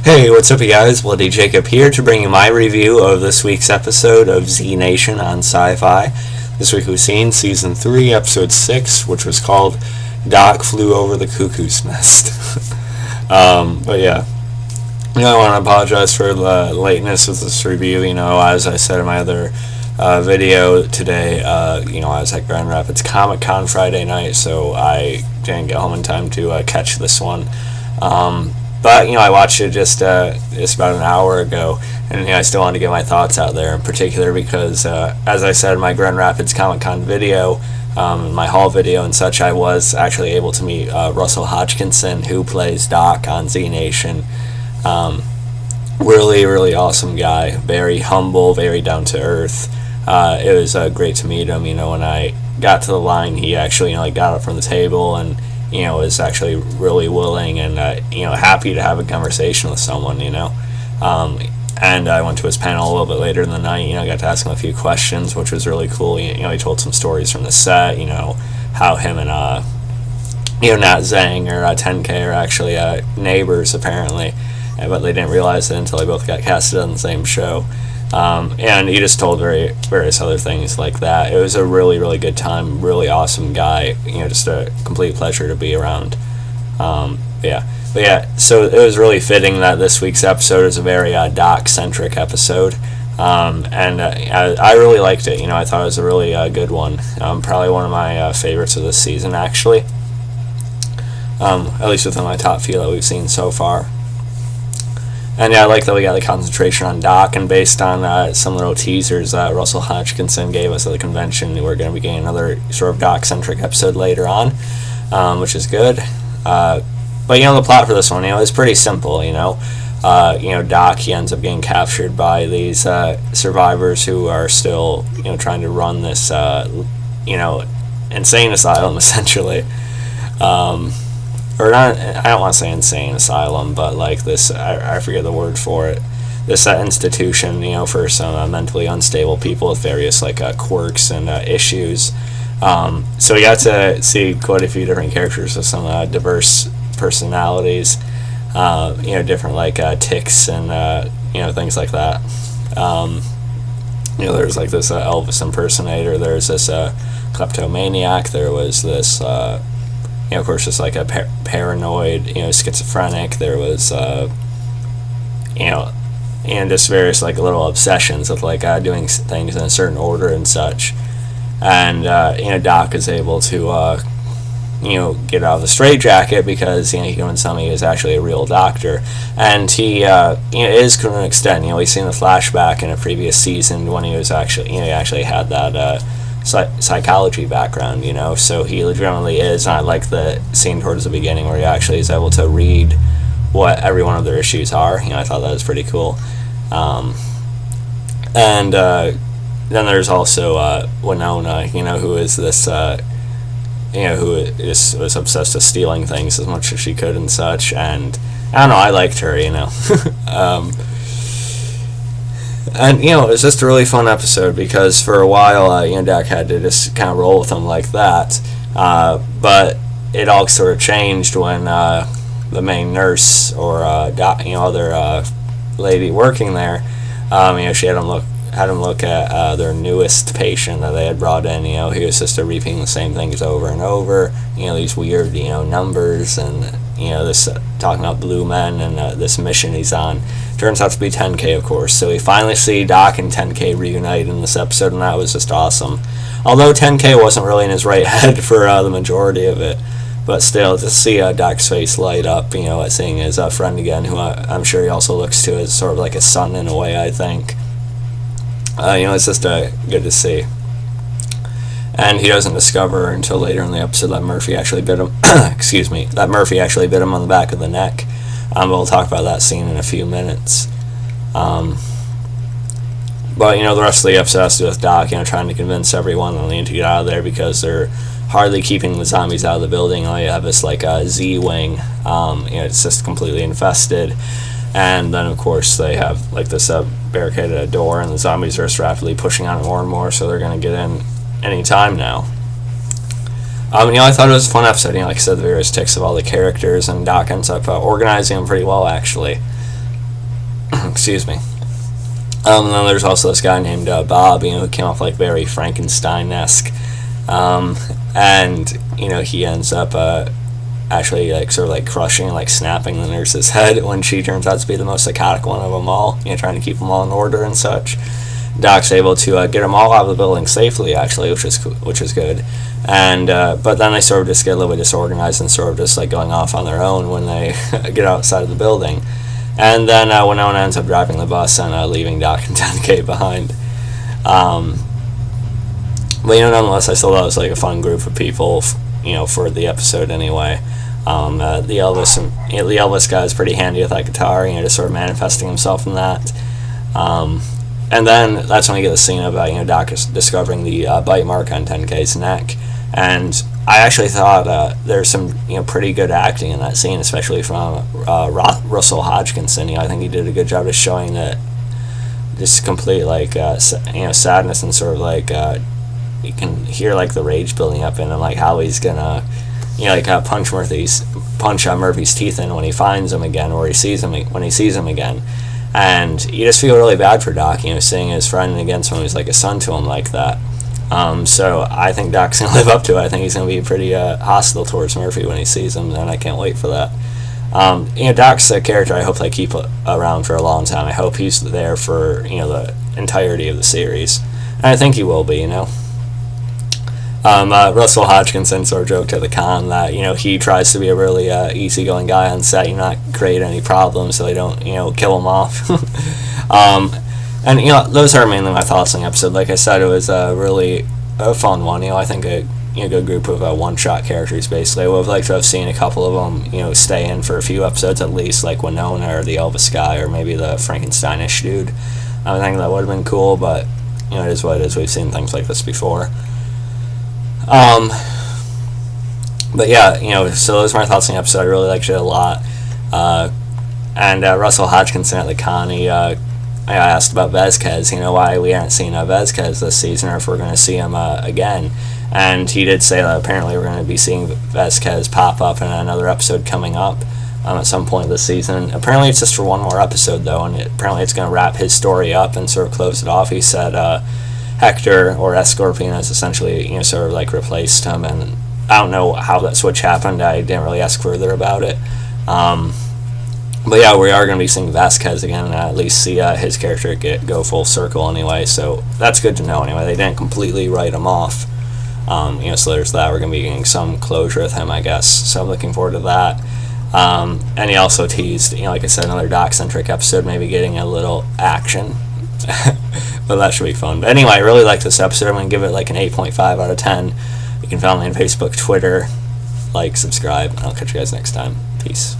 Hey, what's up, you guys? Bloody Jacob here to bring you my review of this week's episode of Z Nation on Syfy. This week we've seen Season 3, Episode 6, which was called Doc Flew Over the Cuckoo's Nest. But yeah, I want to apologize for the lateness of this review. As I said in my other video today, I was at Grand Rapids ComicCon Friday night, so I didn't get home in time to catch this one. But I watched it just about an hour ago, and I still want to get my thoughts out there, in particular because, as I said in my Grand Rapids Comic-Con video, my haul video and such, I was actually able to meet Russell Hodgkinson, who plays Doc on Z Nation. Really, really awesome guy, very humble, very down to earth. It was great to meet him. When I got to the line, he actually got up from the table and was actually really willing and, happy to have a conversation with someone, and I went to his panel a little bit later in the night, got to ask him a few questions, which was really cool. He told some stories from the set, how him and, Nat Zhang or 10K are actually neighbors, apparently, but they didn't realize it until they both got casted on the same show. And he just told various other things like that. It was a really, really good time, really awesome guy, just a complete pleasure to be around. So it was really fitting that this week's episode is a very Doc-centric episode, and I really liked it. I thought it was a really good one, probably one of my favorites of this season, actually, at least within my top few that we've seen so far. And I like that we got the concentration on Doc, and based on some little teasers that Russell Hodgkinson gave us at the convention, we're going to be getting another sort of Doc-centric episode later on, which is good. But the plot for this one, is pretty simple. Doc, he ends up getting captured by these survivors who are still trying to run this insane asylum, essentially. Or not, I don't want to say insane asylum, but like this, I forget the word for it, this institution, for some mentally unstable people with various quirks and issues. So we got to see quite a few different characters with some diverse personalities, different tics and things like that. There's this Elvis impersonator, there's this kleptomaniac, there was this of course, just a paranoid, schizophrenic. There was, and just various little obsessions with doing things in a certain order and such. And Doc is able to get out of the straitjacket because he can tell me he is actually a real doctor, and he is to an extent. We've seen the flashback in a previous season when he was actually he actually had that. Psychology background, so he legitimately is, and I like the scene towards the beginning where he actually is able to read what every one of their issues are. I thought that was pretty cool. And then there's also Winona, who is this, who was obsessed with stealing things as much as she could and such, and I don't know, I liked her, And, it was just a really fun episode because for a while, Doc had to just kind of roll with him like that. But it all sort of changed when the main nurse or other lady working there, she had him look at their newest patient that they had brought in. He was just repeating the same things over and over. These weird, numbers and this talking about blue men and this mission he's on. Turns out to be 10K, of course. So we finally see Doc and 10K reunite in this episode, and that was just awesome. Although 10K wasn't really in his right head for the majority of it, but still, to see Doc's face light up, at seeing his friend again, who I'm sure he also looks to as sort of like a son in a way, I think. It's just good to see. And he doesn't discover until later in the episode that Murphy actually bit him. Excuse me. That Murphy actually bit him on the back of the neck. We'll talk about that scene in a few minutes. But the rest of the episode has to do with Doc, trying to convince everyone that they need to get out of there because they're hardly keeping the zombies out of the building. They have this Z-wing. It's just completely infested. And then, of course, they have this barricaded door, and the zombies are just rapidly pushing on it more and more, so they're going to get in any time now. I thought it was a fun episode. Like I said, the various tics of all the characters, and Doc ends up organizing them pretty well, actually. Excuse me. And then there's also this guy named Bob, who came off like very Frankenstein-esque. And, he ends up actually like sort of like crushing, like snapping the nurse's head when she turns out to be the most psychotic one of them all, trying to keep them all in order and such. Doc's able to get them all out of the building safely, actually, which is good. And but then they sort of just get a little bit disorganized and sort of just like going off on their own when they get outside of the building. And then Winona ends up driving the bus and leaving Doc and 10K behind. But nonetheless, I still thought it was like a fun group of people, for the episode anyway. The Elvis guy is pretty handy with that guitar, just sort of manifesting himself in that. And then that's when we get the scene of Doc discovering the bite mark on 10K's neck. And I actually thought there's some pretty good acting in that scene, especially from Russell Hodgkinson. I think he did a good job of showing that just complete like sadness and sort of like you can hear like the rage building up in him, like how he's gonna punch Murphy's teeth in when he finds him again, or when he sees him again. And you just feel really bad for Doc, seeing his friend against someone who's like a son to him like that. So I think Doc's going to live up to it. I think he's going to be pretty hostile towards Murphy when he sees him, and I can't wait for that. Doc's a character I hope they keep around for a long time. I hope he's there for, the entirety of the series. And I think he will be, Russell Hodgkinson sort of joked at the con that, he tries to be a really easygoing guy on set, not create any problems so they don't, kill him off. And, those are mainly my thoughts on the episode. Like I said, it was really a fun one. I think a good group of one-shot characters, basically. I would have liked to have seen a couple of them, stay in for a few episodes at least, like Winona or the Elvis guy or maybe the Frankensteinish dude. I think that would have been cool, but, it is what it is. We've seen things like this before. But yeah, so those are my thoughts on the episode. I really liked it a lot. And Russell Hodgkinson at the con, I asked about Vasquez, why we haven't seen Vasquez this season, or if we're going to see him again. And he did say that apparently we're going to be seeing Vasquez pop up in another episode coming up at some point this season. Apparently it's just for one more episode, though, and apparently it's going to wrap his story up and sort of close it off. He said Hector, or Escorpion, has essentially, sort of like replaced him, and I don't know how that switch happened. I didn't really ask further about it. But yeah, we are going to be seeing Vasquez again, and at least see his character go full circle anyway, so that's good to know anyway. They didn't completely write him off, so there's that. We're going to be getting some closure with him, I guess, so I'm looking forward to that. And he also teased, like I said, another Doc-centric episode, maybe getting a little action. But that should be fun. But anyway, I really like this episode. I'm going to give it like an 8.5 out of 10. You can follow me on Facebook, Twitter, subscribe, and I'll catch you guys next time. Peace.